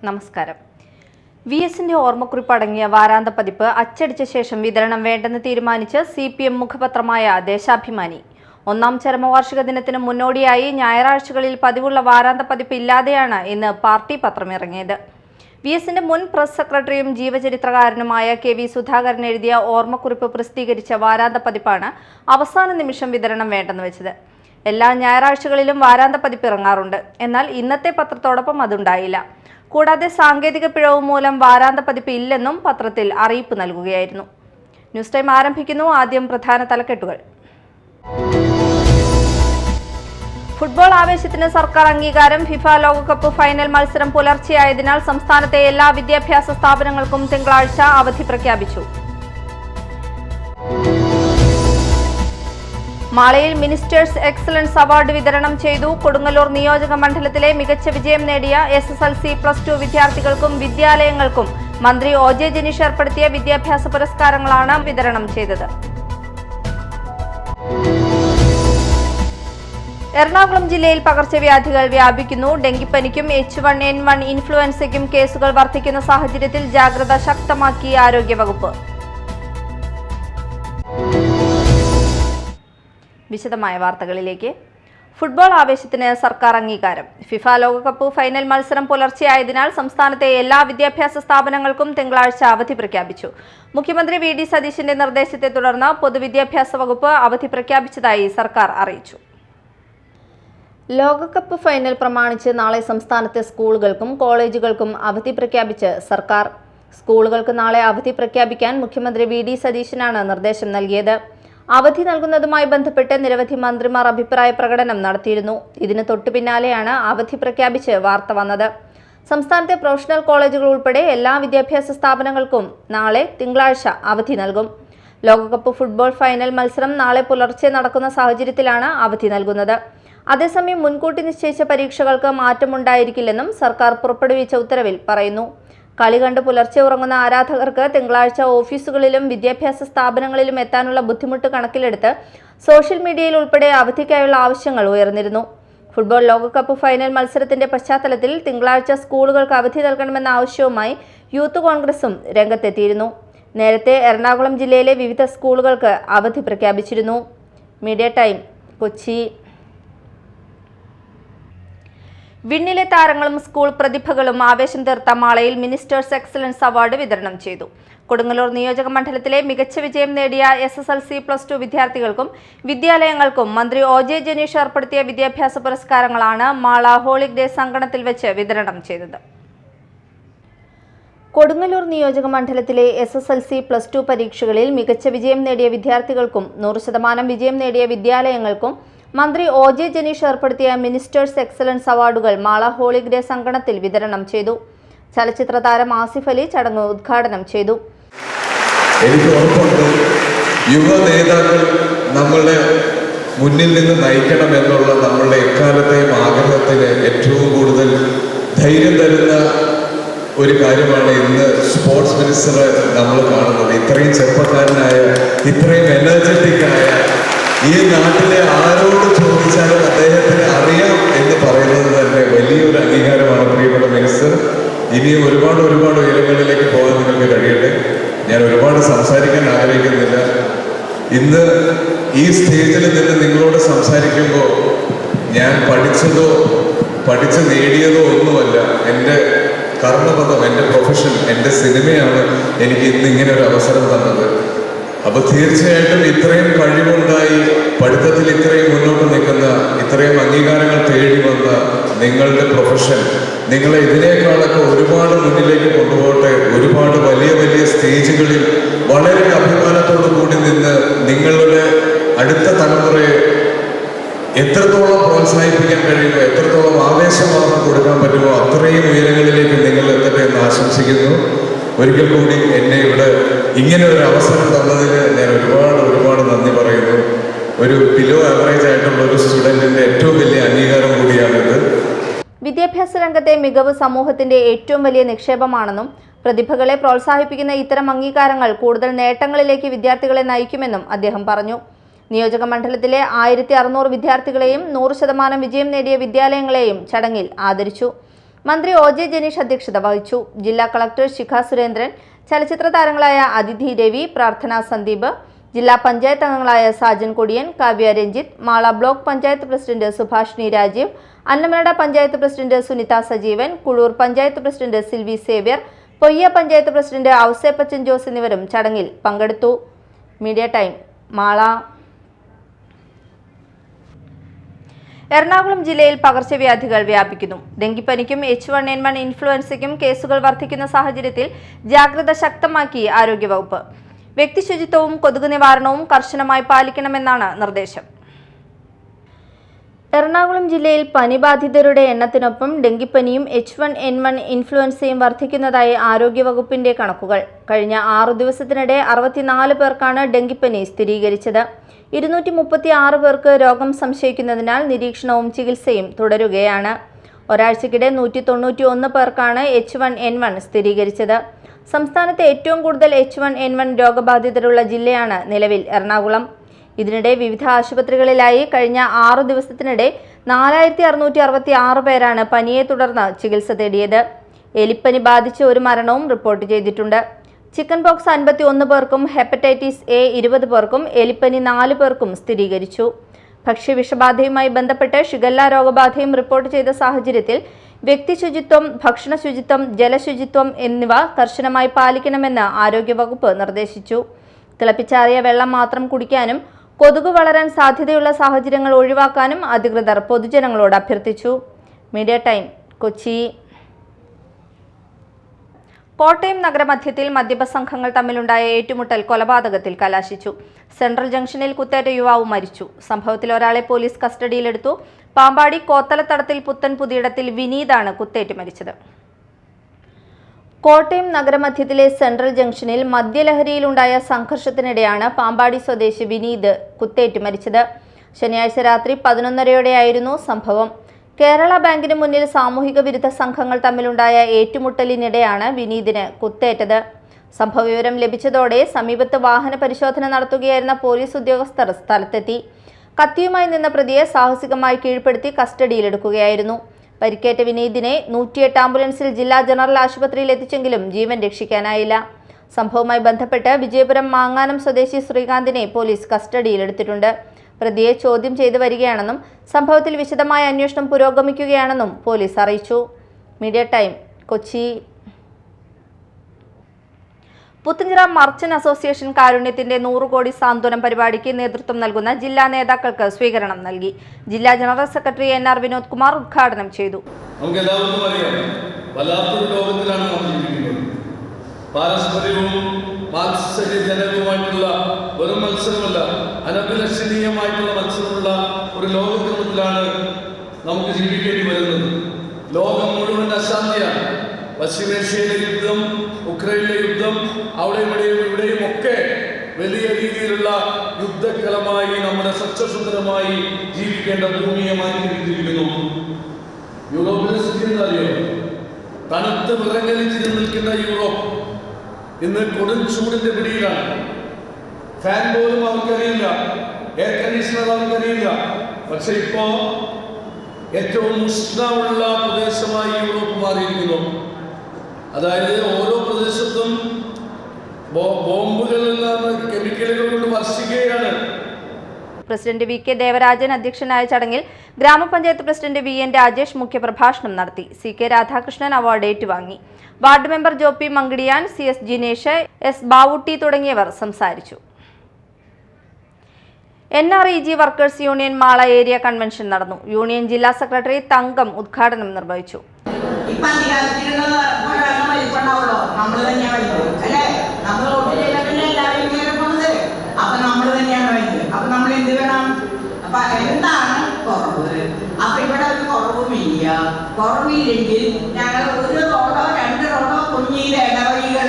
നമസ്കാരം. വി.എസിന്റെ ഓർമ്മക്കുറിപ്പ് അടങ്ങിയ വാരാന്ത പതിപ്പ് അച്ചടിച്ച ശേഷം വിതരണം വേണ്ടെന്ന് തീരുമാനിച്ച് CPM മുഖപത്രമായ ദേശാഭിമാനി. ഒന്നാം ചരമവാർഷിക ദിനത്തിന് മുന്നോടിയായി ഞായറാഴ്ചകളിൽ പതിവുള്ള വാരാന്ത പതിപ്പ് ഇല്ലാതെയാണ് ഇന്ന് പാർട്ടി പത്രം ഇറങ്ങിയത്. വി.എസിന്റെ മുൻ പ്രസ് സെക്രട്ടറിയും ജീവചരിത്രകാരനുമായ KV സുധാകരൻ എഴുതിയ ഓർമ്മക്കുറിപ്പ് പ്രസിദ്ധീകരിച്ച വാരാന്ത പതിപ്പാണ് അവസാന നിമിഷം വിതരണം വേണ്ടെന്ന് വെച്ചത്. എല്ലാ ഞായറാഴ്ചകളിലും വാരാന്ത പതിപ്പ് ഇറങ്ങാറുണ്ട്. എന്നാൽ ഇന്നത്തെ പത്രത്തോടൊപ്പം അതുണ്ടായില്ല. കൂടാതെ സാങ്കേതിക പിഴവ് മൂലം വാരാന്ത പതിപ്പ് ഇല്ലെന്നും പത്രത്തിൽ അറിയിപ്പ് നൽകുകയായിരുന്നു. ന്യൂസ് ടൈം ആരംഭിക്കുന്നു. ആദ്യം പ്രധാന തലക്കെട്ടുകൾ. ഫുട്ബോൾ ആവേശത്തിന് സർക്കാർ അംഗീകാരം. ഫിഫ ലോകകപ്പ് ഫൈനൽ മത്സരം പുലർച്ചെയായതിനാൽ സംസ്ഥാനത്തെ എല്ലാ വിദ്യാഭ്യാസ സ്ഥാപനങ്ങൾക്കും തിങ്കളാഴ്ച അവധി പ്രഖ്യാപിച്ചു. മാളയിൽ മിനിസ്റ്റേഴ്സ് എക്സലൻസ് അവാർഡ് വിതരണം ചെയ്തു. കൊടുങ്ങല്ലൂർ നിയോജക മണ്ഡലത്തിലെ മികച്ച വിജയം നേടിയ SSLC+2 വിദ്യാർത്ഥികൾക്കും വിദ്യാലയങ്ങൾക്കും മന്ത്രി OJ ജനീഷ് ഏർപ്പെടുത്തിയ വിദ്യാഭ്യാസ പുരസ്കാരങ്ങളാണ് വിതരണം ചെയ്തത്. എറണാകുളം ജില്ലയിൽ പകർച്ചവ്യാധികൾ വ്യാപിക്കുന്നു. ഡെങ്കിപ്പനിക്കും H1N1 ഇൻഫ്ലുവൻസയ്ക്കും കേസുകൾ വർദ്ധിക്കുന്ന സാഹചര്യത്തിൽ ജാഗ്രത ശക്തമാക്കി ആരോഗ്യവകുപ്പ്. വിശദമായ വാർത്തകളിലേക്ക്. ഫുട്ബോൾ ആവേശത്തിന് സർക്കാർ അംഗീകാരം. ഫിഫ ലോകകപ്പ് ഫൈനൽ മത്സരം പുലർച്ചെയായതിനാൽ സംസ്ഥാനത്തെ എല്ലാ വിദ്യാഭ്യാസ സ്ഥാപനങ്ങൾക്കും തിങ്കളാഴ്ച അവധി പ്രഖ്യാപിച്ചു. മുഖ്യമന്ത്രി VD സതീശന്റെ നിർദ്ദേശത്തെ തുടർന്ന് പൊതുവിദ്യാഭ്യാസ വകുപ്പ് അവധി പ്രഖ്യാപിച്ചതായി സർക്കാർ അറിയിച്ചു. ലോകകപ്പ് ഫൈനൽ പ്രമാണിച്ച് നാളെ സംസ്ഥാനത്തെ സ്കൂളുകൾക്കും കോളേജുകൾക്കും അവധി പ്രഖ്യാപിച്ച് സർക്കാർ. സ്കൂളുകൾക്ക് നാളെ അവധി പ്രഖ്യാപിക്കാൻ മുഖ്യമന്ത്രി VD സതീശനാണ് നിർദ്ദേശം നൽകിയത്. അവധി നൽകുന്നതുമായി ബന്ധപ്പെട്ട് നിരവധി മന്ത്രിമാർ അഭിപ്രായ പ്രകടനം നടത്തിയിരുന്നു. ഇതിന് തൊട്ടു പിന്നാലെയാണ് അവധി പ്രഖ്യാപിച്ച് വാർത്ത വന്നത്. സംസ്ഥാനത്തെ പ്രൊഫഷണൽ കോളേജുകൾ ഉൾപ്പെടെ എല്ലാ വിദ്യാഭ്യാസ സ്ഥാപനങ്ങൾക്കും നാളെ തിങ്കളാഴ്ച അവധി നൽകും. ലോകകപ്പ് ഫുട്ബോൾ ഫൈനൽ മത്സരം നാളെ പുലർച്ചെ നടക്കുന്ന സാഹചര്യത്തിലാണ് അവധി നൽകുന്നത്. അതേസമയം മുൻകൂട്ടി നിശ്ചയിച്ച പരീക്ഷകൾക്ക് മാറ്റമുണ്ടായിരിക്കില്ലെന്നും സർക്കാർ പുറപ്പെടുവിച്ച ഉത്തരവിൽ പറയുന്നു. കളി കണ്ട് പുലർച്ചെ ഉറങ്ങുന്ന ആരാധകർക്ക് തിങ്കളാഴ്ച ഓഫീസുകളിലും വിദ്യാഭ്യാസ സ്ഥാപനങ്ങളിലും എത്താനുള്ള ബുദ്ധിമുട്ട് കണക്കിലെടുത്ത് സോഷ്യൽ മീഡിയയിൽ ഉൾപ്പെടെ അവധിക്കായുള്ള ആവശ്യങ്ങൾ ഉയർന്നിരുന്നു. ഫുട്ബോൾ ലോകകപ്പ് ഫൈനൽ മത്സരത്തിന്റെ പശ്ചാത്തലത്തിൽ തിങ്കളാഴ്ച സ്കൂളുകൾക്ക് അവധി നൽകണമെന്ന ആവശ്യവുമായി യൂത്ത് കോൺഗ്രസും രംഗത്തെത്തിയിരുന്നു. നേരത്തെ എറണാകുളം ജില്ലയിലെ വിവിധ സ്കൂളുകൾക്ക് അവധി പ്രഖ്യാപിച്ചിരുന്നു. Media time, Kochi. വിണ്ണിലെ താരങ്ങളും സ്കൂൾ പ്രതിഭകളും ആവേശം തീർത്ത മാളയിൽ മിനിസ്റ്റേഴ്സ് എക്സലൻസ് അവാർഡ് വിതരണം ചെയ്തു. കൊടുങ്ങല്ലൂർ നിയോജക മണ്ഡലത്തിലെ മികച്ച വിജയം നേടിയ SSLC+2 വിദ്യാർത്ഥികൾക്കും വിദ്യാലയങ്ങൾക്കും മന്ത്രി OJ ജനീഷ് ഏർപ്പെടുത്തിയ വിദ്യാഭ്യാസ പുരസ്കാരങ്ങളാണ് മാള ഹോളിക് ഡേയ്സ് അങ്കണത്തിൽ വെച്ച് വിതരണം ചെയ്തത്. കൊടുങ്ങല്ലൂർ നിയോജക മണ്ഡലത്തിലെ SSLC+2 പരീക്ഷകളിൽ മികച്ച വിജയം നേടിയ വിദ്യാർത്ഥികൾക്കും 100% വിജയം നേടിയ വിദ്യാലയങ്ങൾക്കും മന്ത്രി OJ ജനീഷ് ഏർപ്പെടുത്തിയ മിനിസ്റ്റേഴ്സ് എക്സലൻസ് അവാർഡുകൾ മാള ഹോളിക് ഡേയ്സ് അങ്കണത്തിൽ വിതരണം ചെയ്തു. ചലച്ചിത്ര താരം ആസിഫ് അലി ചടങ്ങ് ഉദ്ഘാടനം ചെയ്തു. എനിക്ക് ഉറപ്പുണ്ട്, യുവ നേതാക്കൾ നമ്മളുടെ മുന്നിൽ നിന്ന് നയിക്കണം എന്നുള്ള നമ്മളുടെ എക്കാലത്തെയും ആഗ്രഹത്തിന് ഏറ്റവും കൂടുതൽ ധൈര്യം തരുന്ന ഒരു കാര്യമാണ് ഇന്ന് സ്പോർട്സ് മിനിസ്റ്ററെ നമ്മൾ കാണുന്നത്. ഇത്രയും ചെറുപ്പക്കാരനായ, ഇത്രയും എനർജറ്റിക്കായ, ഈ നാട്ടിലെ ആരോട് ചോദിച്ചാലും അദ്ദേഹത്തിന് അറിയാം എന്ന് പറയുന്നത് തന്നെ വലിയൊരു അംഗീകാരമാണ്. പ്രിയപ്പെട്ട മിനിസ്റ്റർ, ഇനിയും ഒരുപാട് ഉയരങ്ങളിലേക്ക് പോകാൻ നിങ്ങൾക്ക് കഴിയട്ടെ. ഞാൻ ഒരുപാട് സംസാരിക്കാൻ ആഗ്രഹിക്കുന്നില്ല. ഇന്ന് ഈ സ്റ്റേജിൽ നിന്ന് നിങ്ങളോട് സംസാരിക്കുമ്പോൾ ഞാൻ പഠിച്ച് നേടിയതോ ഒന്നുമല്ല. എൻ്റെ കർമ്മപദം, എൻ്റെ പ്രൊഫഷൻ, എൻ്റെ സിനിമയാണ് എനിക്ക് ഇന്ന് ഇങ്ങനെ ഒരു അവസരം തന്നത്. അപ്പോൾ തീർച്ചയായിട്ടും ഇത്രയും കഴിവുണ്ടായി പഠിത്തത്തിൽ ഇത്രയും മുന്നോട്ട് നിൽക്കുന്ന, ഇത്രയും അംഗീകാരങ്ങൾ തേടി വന്ന നിങ്ങളുടെ പ്രൊഫഷൻ നിങ്ങളെ ഇതിനേക്കാളൊക്കെ ഒരുപാട് മുന്നിലേക്ക് കൊണ്ടുപോകട്ടെ. ഒരുപാട് വലിയ സ്റ്റേജുകളിൽ വളരെ അഭിമാനത്തോടു കൂടി നിന്ന് നിങ്ങളുടെ അടുത്ത തലമുറയെ എത്രത്തോളം പ്രോത്സാഹിപ്പിക്കാൻ കഴിയുമോ, എത്രത്തോളം ആവേശമാർന്നു കൊടുക്കാൻ പറ്റുമോ അത്രയും ഉയരങ്ങളിലേക്ക് നിങ്ങൾ എത്തട്ടെ എന്ന് ആശംസിക്കുന്നു. ഒരിക്കൽ കൂടി എന്നെ ഇവിടെ ഇങ്ങനെ ഒരു അവസരം തന്നതിന് ഞാൻ ഒരുപാട് നന്ദി പറയുന്നു. ഒരു ബിലോ ആവറേജ് ആയിട്ടുള്ള ഒരു സ്റ്റുഡൻറ്റിൻ്റെ ഏറ്റവും വലിയ അംഗീകാരം കൂടിയാണിത്. വിദ്യാഭ്യാസ രംഗത്തെ മികവ് സമൂഹത്തിന്റെ ഏറ്റവും വലിയ നിക്ഷേപമാണെന്നും പ്രതിഭകളെ പ്രോത്സാഹിപ്പിക്കുന്ന ഇത്തരം അംഗീകാരങ്ങൾ കൂടുതൽ നേട്ടങ്ങളിലേക്ക് വിദ്യാർത്ഥികളെ നയിക്കുമെന്നും അദ്ദേഹം പറഞ്ഞു. നിയോജക മണ്ഡലത്തിലെ 1600 വിദ്യാർത്ഥികളെയും 100% വിജയം നേടിയ വിദ്യാലയങ്ങളെയും ചടങ്ങിൽ ആദരിച്ചു. മന്ത്രി OJ ജനീഷ് അധ്യക്ഷത വഹിച്ചു. ജില്ലാ കളക്ടർ ശിഖ സുരേന്ദ്രൻ, ചലച്ചിത്ര താരങ്ങളായ അതിഥി രവി, പ്രാർത്ഥന സന്ദീപ്, ജില്ലാ പഞ്ചായത്ത് അംഗങ്ങളായ Sajan Kodiyan, Kavya Ranjith, Mala block panchayat president Subhashini Rajeev, Annamanada panchayat president Sunitha Sajeevan, Kuloor panchayat president Silvy Xavier, Poyya panchayat president Ouseppachan Jose എന്നിവരും ചടങ്ങിൽ പങ്കെടുത്തു. Media time, Mala. എറണാകുളം ജില്ലയിൽ പകർച്ചവ്യാധികൾ വ്യാപിക്കുന്നു. ഡെങ്കിപ്പനിക്കും H1N1 ഇൻഫ്ലുവൻസയ്ക്കും കേസുകൾ വർദ്ധിക്കുന്ന സാഹചര്യത്തിൽ ജാഗ്രത ശക്തമാക്കി ആരോഗ്യവകുപ്പ്. വ്യക്തിശുചിത്വവും കൊതുക് നിവാരണവും കർശനമായി പാലിക്കണമെന്നാണ് നിർദ്ദേശം. എറണാകുളം ജില്ലയിൽ പനിബാധിതരുടെ എണ്ണത്തിനൊപ്പം ഡെങ്കിപ്പനിയും H1N1 ഇൻഫ്ലുവൻസയും വർദ്ധിക്കുന്നതായി ആരോഗ്യവകുപ്പിന്റെ കണക്കുകൾ. കഴിഞ്ഞ 6 ദിവസത്തിനിടെ 64 പേർക്കാണ് ഡെങ്കിപ്പനി സ്ഥിരീകരിച്ചത്. 236 പേർക്ക് രോഗം സംശയിക്കുന്നതിനാൽ നിരീക്ഷണവും ചികിത്സയും തുടരുകയാണ്. ഒരാഴ്ചക്കിടെ 191 പേർക്കാണ് H1N1 സ്ഥിരീകരിച്ചത്. സംസ്ഥാനത്തെ ഏറ്റവും കൂടുതൽ H1N1 രോഗബാധിതരുള്ള ജില്ലയാണ് നിലവിൽ എറണാകുളം. ഇതിനിടെ വിവിധ ആശുപത്രികളിലായി കഴിഞ്ഞ 6 ദിവസത്തിനിടെ 4666 പേരാണ് പനിയെ തുടർന്ന് ചികിത്സ തേടിയത്. എലിപ്പനി ബാധിച്ച് ഒരു മരണവും റിപ്പോർട്ട് ചെയ്തിട്ടുണ്ട്. ചിക്കൻ പോക്സ് 51 പേർക്കും ഹെപ്പറ്റൈറ്റിസ് A 20 പേർക്കും എലിപ്പനി 4 പേർക്കും സ്ഥിരീകരിച്ചു. ഭക്ഷ്യവിഷബാധയുമായി ബന്ധപ്പെട്ട് ഷിഗല്ല രോഗബാധയും റിപ്പോർട്ട് ചെയ്ത സാഹചര്യത്തിൽ വ്യക്തിശുചിത്വം, ഭക്ഷണ ശുചിത്വം, ജലശുചിത്വം എന്നിവ കർശനമായി പാലിക്കണമെന്ന് ആരോഗ്യവകുപ്പ് നിർദ്ദേശിച്ചു. തിളപ്പിച്ചാറിയ വെള്ളം മാത്രം കുടിക്കാനും കൊതുക് വളരാൻ സാധ്യതയുള്ള സാഹചര്യങ്ങൾ ഒഴിവാക്കാനും അധികൃതർ പൊതുജനങ്ങളോട് അഭ്യർത്ഥിച്ചു. Media time, Kochi. കോട്ടയം നഗരമധ്യത്തിൽ മദ്യപ സംഘങ്ങൾ തമ്മിലുണ്ടായ ഏറ്റുമുട്ടൽ കൊലപാതകത്തിൽ കലാശിച്ചു. സെൻട്രൽ ജംഗ്ഷനിൽ കുത്തേറ്റ യുവാവ് മരിച്ചു. സംഭവത്തിൽ ഒരാളെ പോലീസ് കസ്റ്റഡിയിലെടുത്തു. പാമ്പാടി കോത്തലത്തടത്തിൽ പുത്തൻ പുതിയിടത്തിൽ വിനീതാണ് കുത്തേറ്റ് മരിച്ചത്. കോട്ടയം നഗരമധ്യത്തിലെ സെൻട്രൽ ജംഗ്ഷനിൽ മദ്യലഹരിയിലുണ്ടായ സംഘർഷത്തിനിടെയാണ് പാമ്പാടി സ്വദേശി വിനീത് കുത്തേറ്റ് മരിച്ചത്. ശനിയാഴ്ച രാത്രി 11:30യോടെയായിരുന്നു സംഭവം. കേരള ബാങ്കിന് മുന്നിൽ സാമൂഹിക വിരുദ്ധ സംഘങ്ങൾ തമ്മിലുണ്ടായ ഏറ്റുമുട്ടലിനിടെയാണ് വിനീതിന് കുത്തേറ്റത്. സംഭവവിവരം ലഭിച്ചതോടെ സമീപത്ത് വാഹന പരിശോധന നടത്തുകയായിരുന്ന പോലീസ് ഉദ്യോഗസ്ഥർ സ്ഥലത്തെത്തി. കത്തിയുമായി നിന്ന പ്രതിയെ സാഹസികമായി കീഴ്പ്പെടുത്തി കസ്റ്റഡിയിലെടുക്കുകയായിരുന്നു. പരിക്കേറ്റ വിനീതിനെ 108 ആംബുലൻസിൽ ജില്ലാ ജനറൽ ആശുപത്രിയിൽ എത്തിച്ചെങ്കിലും ജീവൻ രക്ഷിക്കാനായില്ല. സംഭവവുമായി ബന്ധപ്പെട്ട് വിജയപുരം മാങ്ങാനം സ്വദേശി ശ്രീകാന്തിനെ പോലീസ് കസ്റ്റഡിയിലെടുത്തിട്ടുണ്ട്. പ്രതിയെ ചോദ്യം ചെയ്തു വരികയാണെന്നും സംഭവത്തിൽ വിശദമായ അന്വേഷണം പുരോഗമിക്കുകയാണെന്നും പോലീസ് അറിയിച്ചു. Media time, Kochi. Puthenchira merchant association കാരുണ്യത്തിന്റെ 100 കോടി സാന്ത്വനം പരിപാടിക്ക് നേതൃത്വം നൽകുന്ന ജില്ലാ നേതാക്കൾക്ക് സ്വീകരണം നൽകി. ജില്ലാ general secretary NR Vinod Kumar ഉദ്ഘാടനം ചെയ്തു. നമുക്കെല്ലാവർക്കും അറിയാം, വല്ലാത്തൊരു ലോകത്തിലാണ് നമ്മൾ ജീവിക്കുന്നത്. പാരസ്പര്യവും മാത്സര്യജനകവുമായിട്ടുള്ള ഒരു മത്സരമല്ല, അനഭിലഷണീയമായിട്ടുള്ള മത്സരമുള്ള ഒരു ലോകക്രമത്തിലാണ് നമുക്ക് ജീവിക്കേണ്ടി വരുന്നത്. ലോകം മുഴുവൻ അശാന്തിയാണ്. പശ്ചിമേഷ്യയിലെ യുദ്ധം, ഉക്രൈനിലെ യുദ്ധം, ഇവിടെയും ഒക്കെ വലിയ രീതിയിലുള്ള യുദ്ധക്കളമായി നമ്മുടെ സ്വച്ഛസുന്ദരമായി ജീവിക്കേണ്ട ഭൂമിയെ മാറ്റിയിരിക്കുന്നു. യൂറോപ്പിലെ സ്ഥിതി എന്താ അറിയോ? തണുത്ത് വിറങ്ങലിച്ച് നിൽക്കുന്ന യൂറോപ്പ് ഇന്ന് കൊടും ചൂടിന്റെ പിടിയിലാണ്. ഫാൻ പോലും അവർക്കറിയില്ല, എയർ കണ്ടീഷണർ അവർക്കറിയില്ല. പക്ഷെ ഇപ്പോ ഏറ്റവും ഉഷ്ണമുള്ള പ്രദേശമായി യൂറോപ്പ് മാറിയിരിക്കുന്നു. അതായത് ഓരോ പ്രദേശത്തും ബോംബുകളിൽ നിന്ന് കെമിക്കലുകൾ കൊണ്ട് വർഷിക്കുകയാണ്. പ്രസിഡന്റ് VK ദേവരാജൻ അധ്യക്ഷനായ ചടങ്ങിൽ ഗ്രാമപഞ്ചായത്ത് പ്രസിഡന്റ് VN രാജേഷ് മുഖ്യപ്രഭാഷണം നടത്തി. CK രാധാകൃഷ്ണൻ അവാർഡ് ഏറ്റുവാങ്ങി. Ward member Joppy Mankidiyan, CS Jinesh, S Bavutty തുടങ്ങിയവർ സംസാരിച്ചു. NREG workers union Mala area convention നടന്നു. യൂണിയൻ ജില്ലാ സെക്രട്ടറി തങ്കം ഉദ്ഘാടനം നിർവഹിച്ചു. കുറവില്ലെങ്കിൽ ഞങ്ങൾ 1 റോഡോ 2 റോഡോ കുഞ്ഞിയിൽ ഇടവഴികൾ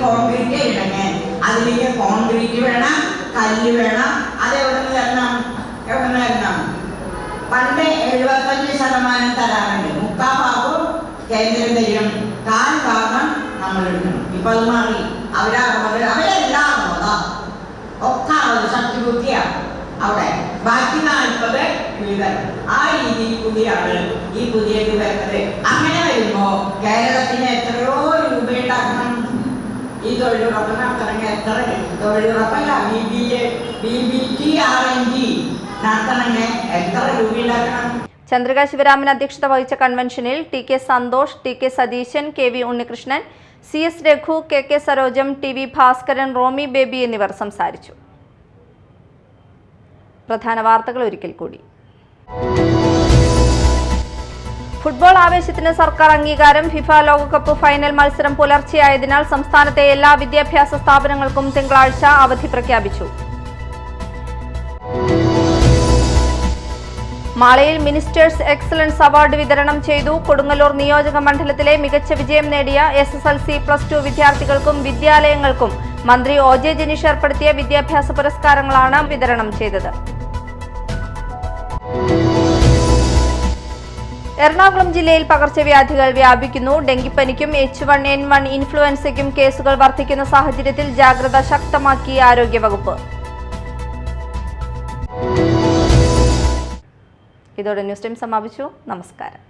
കോൺക്രീറ്റ് ചെയ്യണേ. അതിലേക്ക് കോൺക്രീറ്റ് വേണം, കല്ല് വേണം. അത് എവിടെ നിന്ന് തരണം? പണ്ട് 75% തരാറുണ്ട്. 3/4 ഭാഗവും കേന്ദ്രം തരും, 1/4 ഭാഗം നമ്മൾ എടുക്കണം. ഇപ്പൊ അത് മാറി. അവരെല്ലാം ഒക്കെ ശക്തിബുദ്ധിയാണ് അവിടെ. ബാക്കി 40 ആ രീതിയിൽ കൂടിയാണ് ഈ പുതിയ ഇത് വരുന്നത്. അങ്ങനെ വരുമ്പോ കേരളത്തിന് എത്രയോ രൂപ ഉണ്ടാക്കണം. ഈ തൊഴിലുറപ്പ് നടത്തണമെങ്കിൽ എത്ര തൊഴിലുറപ്പല്ല BBT RNG നടത്തണമെങ്കിൽ എത്ര രൂപ ഉണ്ടാക്കണം? ചന്ദ്രിക ശിവരാമൻ അധ്യക്ഷത വഹിച്ച കൺവെൻഷനിൽ TK Santhosh, TK Satheesan, KV Unnikrishnan, CS Raghu, KK Sarojam, TV Bhaskaran, Romi Baby എന്നിവർ സംസാരിച്ചു. പ്രധാന വാർത്തകൾ ഒരിക്കൽ കൂടി. ഫുട്ബോൾ ആവേശത്തിന് സർക്കാർ അംഗീകാരം. ഫിഫ ലോകകപ്പ് ഫൈനൽ മത്സരം പുലർച്ചെയായതിനാൽ സംസ്ഥാനത്തെ എല്ലാ വിദ്യാഭ്യാസ സ്ഥാപനങ്ങൾക്കും തിങ്കളാഴ്ച അവധി പ്രഖ്യാപിച്ചു. മാളയിൽ മിനിസ്റ്റേഴ്സ് എക്സലൻസ് അവാർഡ് വിതരണം ചെയ്തു. കൊടുങ്ങല്ലൂർ നിയോജക മണ്ഡലത്തിലെ മികച്ച വിജയം നേടിയ SSLC, +2 വിദ്യാർത്ഥികൾക്കും വിദ്യാലയങ്ങൾക്കും മന്ത്രി OJ ജനീഷ് ഏർപ്പെടുത്തിയ വിദ്യാഭ്യാസ പുരസ്കാരങ്ങളാണ് വിതരണം ചെയ്തത്. എറണാകുളം ജില്ലയിൽ പകർച്ചവ്യാധികൾ വ്യാപിക്കുന്നു. ഡെങ്കിപ്പനിക്കും H1N1 ഇൻഫ്ലുവൻസയ്ക്കും കേസുകൾ വർദ്ധിക്കുന്ന സാഹചര്യത്തിൽ ജാഗ്രത ശക്തമാക്കി ആരോഗ്യവകുപ്പ്. ഇതോടെ ന്യൂസ് ടൈം സമാപിച്ചു. നമസ്കാരം.